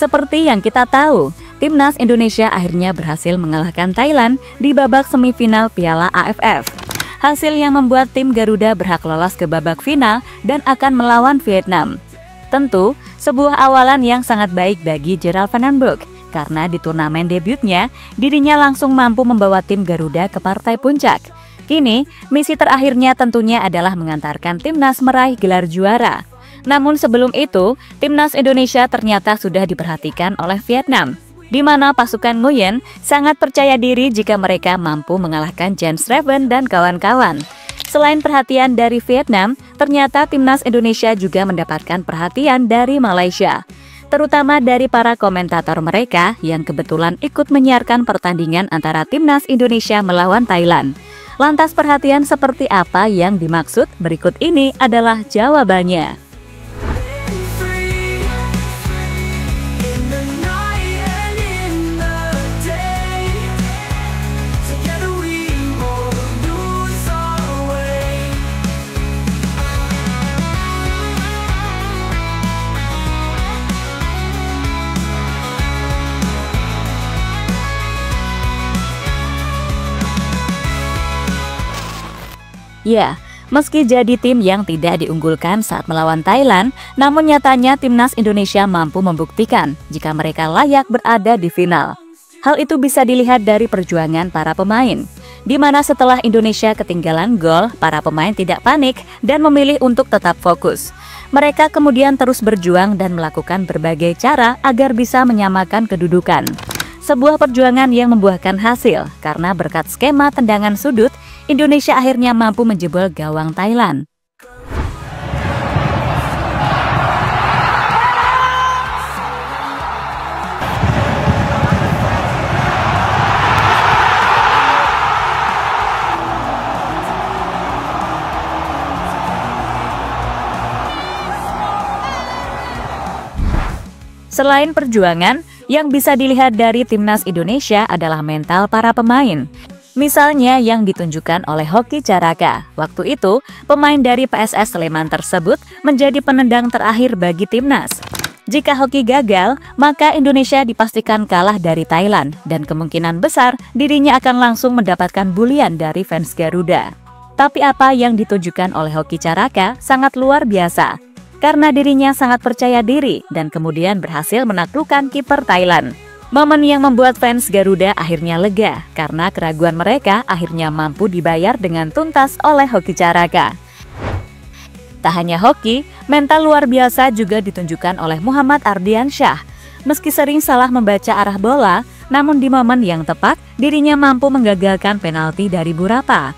Seperti yang kita tahu, Timnas Indonesia akhirnya berhasil mengalahkan Thailand di babak semifinal Piala AFF. Hasil yang membuat tim Garuda berhak lolos ke babak final dan akan melawan Vietnam. Tentu, sebuah awalan yang sangat baik bagi Gerald Van den Broek, karena di turnamen debutnya, dirinya langsung mampu membawa tim Garuda ke partai puncak. Kini, misi terakhirnya tentunya adalah mengantarkan timnas meraih gelar juara. Namun sebelum itu, timnas Indonesia ternyata sudah diperhatikan oleh Vietnam, di mana pasukan Nguyen sangat percaya diri jika mereka mampu mengalahkan Jens Schreven dan kawan-kawan. Selain perhatian dari Vietnam, ternyata timnas Indonesia juga mendapatkan perhatian dari Malaysia, terutama dari para komentator mereka yang kebetulan ikut menyiarkan pertandingan antara timnas Indonesia melawan Thailand. Lantas perhatian seperti apa yang dimaksud? Berikut ini adalah jawabannya. Ya, meski jadi tim yang tidak diunggulkan saat melawan Thailand, namun nyatanya timnas Indonesia mampu membuktikan jika mereka layak berada di final. Hal itu bisa dilihat dari perjuangan para pemain, di mana setelah Indonesia ketinggalan gol, para pemain tidak panik dan memilih untuk tetap fokus. Mereka kemudian terus berjuang dan melakukan berbagai cara agar bisa menyamakan kedudukan. Sebuah perjuangan yang membuahkan hasil, karena berkat skema tendangan sudut, Indonesia akhirnya mampu menjebol gawang Thailand. Selain perjuangan, yang bisa dilihat dari timnas Indonesia adalah mental para pemain. Misalnya yang ditunjukkan oleh Hoki Caraka. Waktu itu, pemain dari PSS Sleman tersebut menjadi penendang terakhir bagi timnas. Jika Hoki gagal, maka Indonesia dipastikan kalah dari Thailand dan kemungkinan besar dirinya akan langsung mendapatkan bulian dari fans Garuda. Tapi apa yang ditunjukkan oleh Hoki Caraka sangat luar biasa, karena dirinya sangat percaya diri dan kemudian berhasil menaklukkan kiper Thailand. Momen yang membuat fans Garuda akhirnya lega, karena keraguan mereka akhirnya mampu dibayar dengan tuntas oleh Hoki Caraka. Tak hanya Hoki, mental luar biasa juga ditunjukkan oleh Muhammad Ardiansyah. Meski sering salah membaca arah bola, namun di momen yang tepat, dirinya mampu menggagalkan penalti dari Burapa.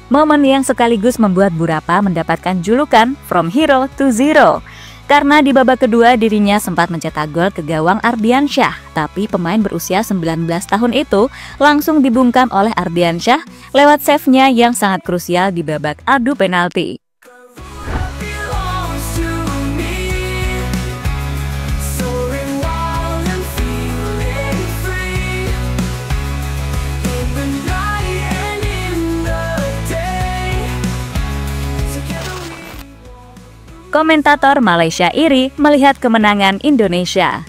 Momen yang sekaligus membuat Burapa mendapatkan julukan From Hero to Zero, karena di babak kedua dirinya sempat mencetak gol ke gawang Ardiansyah, tapi pemain berusia 19 tahun itu langsung dibungkam oleh Ardiansyah lewat save-nya yang sangat krusial di babak adu penalti. Komentator Malaysia iri melihat kemenangan Indonesia.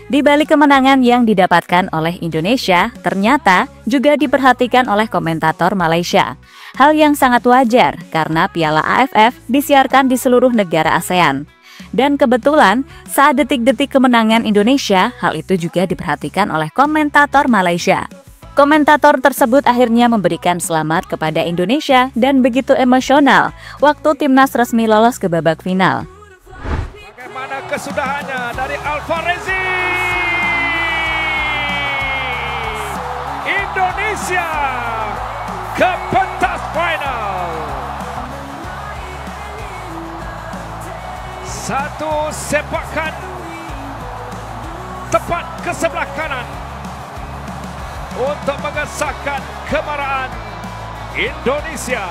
Di balik kemenangan yang didapatkan oleh Indonesia, ternyata juga diperhatikan oleh komentator Malaysia. Hal yang sangat wajar karena Piala AFF disiarkan di seluruh negara ASEAN. Dan kebetulan saat detik-detik kemenangan Indonesia, hal itu juga diperhatikan oleh komentator Malaysia. Komentator tersebut akhirnya memberikan selamat kepada Indonesia dan begitu emosional waktu timnas resmi lolos ke babak final. Bagaimana kesudahannya dari Alvarezi? Indonesia ke pentas final. Satu sepakan tepat ke sebelah kanan untuk mengesahkan kemarahan Indonesia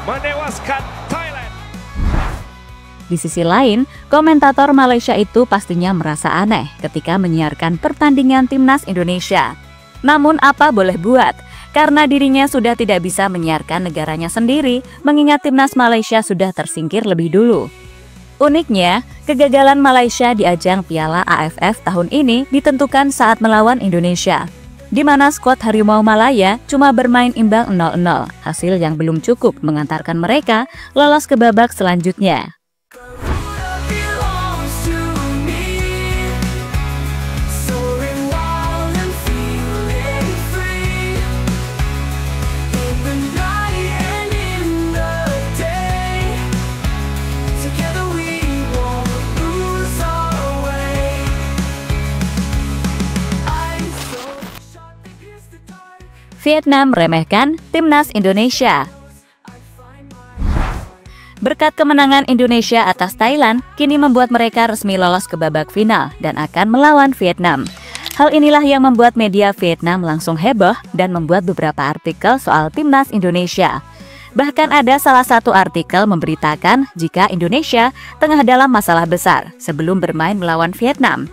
menewaskan Thailand. Di sisi lain, komentator Malaysia itu pastinya merasa aneh ketika menyiarkan pertandingan timnas Indonesia. Namun apa boleh buat, karena dirinya sudah tidak bisa menyiarkan negaranya sendiri, mengingat timnas Malaysia sudah tersingkir lebih dulu. Uniknya, kegagalan Malaysia di ajang Piala AFF tahun ini ditentukan saat melawan Indonesia, di mana skuad Harimau Malaya cuma bermain imbang 0-0, hasil yang belum cukup mengantarkan mereka lolos ke babak selanjutnya. Vietnam meremehkan timnas Indonesia. Berkat kemenangan Indonesia atas Thailand, kini membuat mereka resmi lolos ke babak final dan akan melawan Vietnam. Hal inilah yang membuat media Vietnam langsung heboh dan membuat beberapa artikel soal timnas Indonesia. Bahkan ada salah satu artikel memberitakan jika Indonesia tengah dalam masalah besar sebelum bermain melawan Vietnam.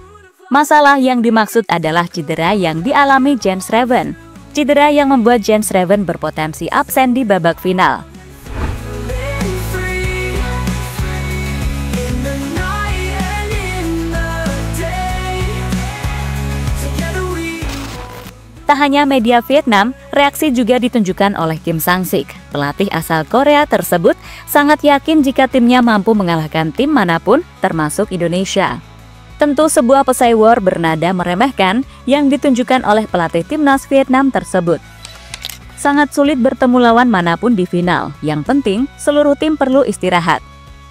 Masalah yang dimaksud adalah cedera yang dialami Jens Reven. Cedera yang membuat Jens Reven berpotensi absen di babak final. Tak hanya media Vietnam, reaksi juga ditunjukkan oleh Kim Sang-sik. Pelatih asal Korea tersebut sangat yakin jika timnya mampu mengalahkan tim manapun, termasuk Indonesia. Tentu sebuah pesan war bernada meremehkan yang ditunjukkan oleh pelatih timnas Vietnam tersebut. Sangat sulit bertemu lawan manapun di final. Yang penting, seluruh tim perlu istirahat,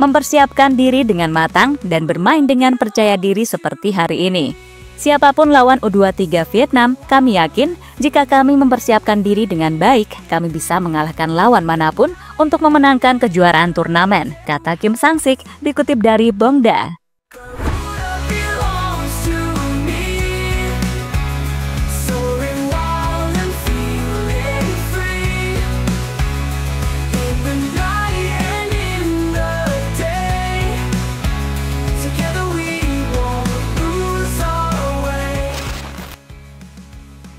mempersiapkan diri dengan matang dan bermain dengan percaya diri seperti hari ini. Siapapun lawan U23 Vietnam, kami yakin jika kami mempersiapkan diri dengan baik, kami bisa mengalahkan lawan manapun untuk memenangkan kejuaraan turnamen, kata Kim Sang-sik dikutip dari Bongda.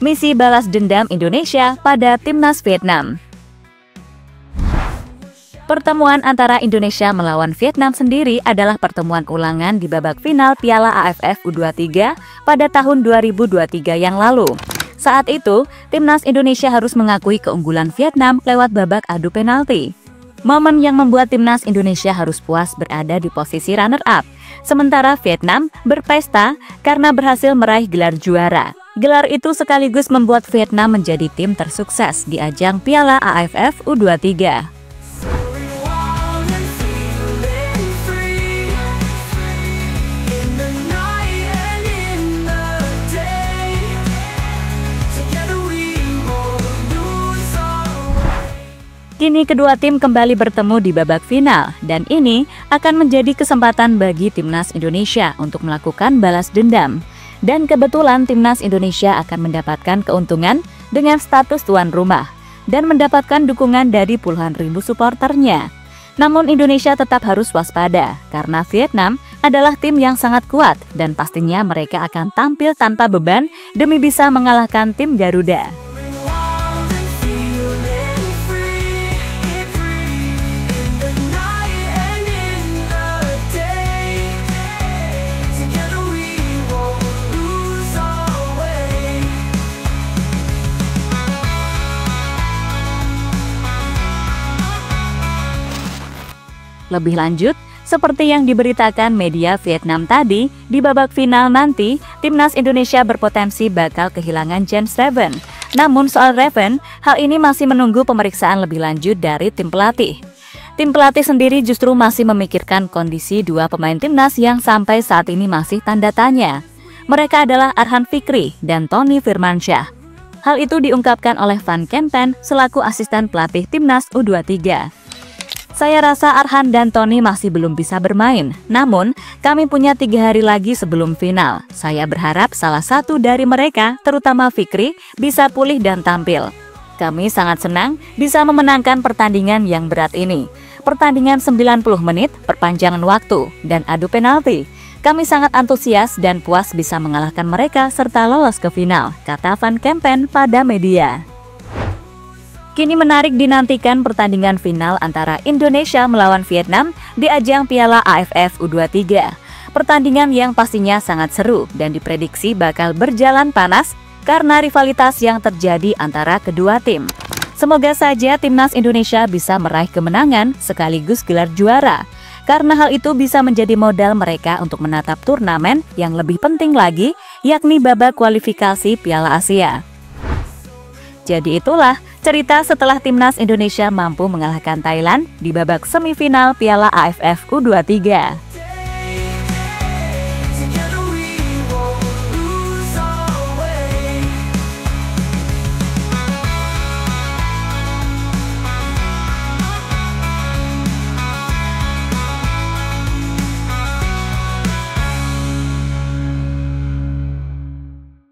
Misi balas dendam Indonesia pada timnas Vietnam. Pertemuan antara Indonesia melawan Vietnam sendiri adalah pertemuan ulangan di babak final Piala AFF U23 pada tahun 2023 yang lalu. Saat itu, timnas Indonesia harus mengakui keunggulan Vietnam lewat babak adu penalti. Momen yang membuat timnas Indonesia harus puas berada di posisi runner-up, sementara Vietnam berpesta karena berhasil meraih gelar juara. Gelar itu sekaligus membuat Vietnam menjadi tim tersukses di ajang Piala AFF U23. Kini kedua tim kembali bertemu di babak final, dan ini akan menjadi kesempatan bagi timnas Indonesia untuk melakukan balas dendam. Dan kebetulan timnas Indonesia akan mendapatkan keuntungan dengan status tuan rumah dan mendapatkan dukungan dari puluhan ribu supporternya. Namun Indonesia tetap harus waspada karena Vietnam adalah tim yang sangat kuat dan pastinya mereka akan tampil tanpa beban demi bisa mengalahkan tim Garuda. Lebih lanjut, seperti yang diberitakan media Vietnam tadi, di babak final nanti, timnas Indonesia berpotensi bakal kehilangan Jens Reven. Namun soal Reven, hal ini masih menunggu pemeriksaan lebih lanjut dari tim pelatih. Tim pelatih sendiri justru masih memikirkan kondisi dua pemain timnas yang sampai saat ini masih tanda tanya. Mereka adalah Arhan Fikri dan Tony Firmansyah. Hal itu diungkapkan oleh Van Kempen selaku asisten pelatih timnas U23. Saya rasa Arhan dan Tony masih belum bisa bermain, namun kami punya 3 hari lagi sebelum final. Saya berharap salah satu dari mereka, terutama Fikri, bisa pulih dan tampil. Kami sangat senang bisa memenangkan pertandingan yang berat ini. Pertandingan 90 menit, perpanjangan waktu, dan adu penalti. Kami sangat antusias dan puas bisa mengalahkan mereka serta lolos ke final, kata Van Kempen pada media. Kini menarik dinantikan pertandingan final antara Indonesia melawan Vietnam di ajang Piala AFF U23. Pertandingan yang pastinya sangat seru dan diprediksi bakal berjalan panas karena rivalitas yang terjadi antara kedua tim. Semoga saja timnas Indonesia bisa meraih kemenangan sekaligus gelar juara, karena hal itu bisa menjadi modal mereka untuk menatap turnamen yang lebih penting lagi, yakni babak kualifikasi Piala Asia. Jadi itulah cerita setelah timnas Indonesia mampu mengalahkan Thailand di babak semifinal Piala AFF U23.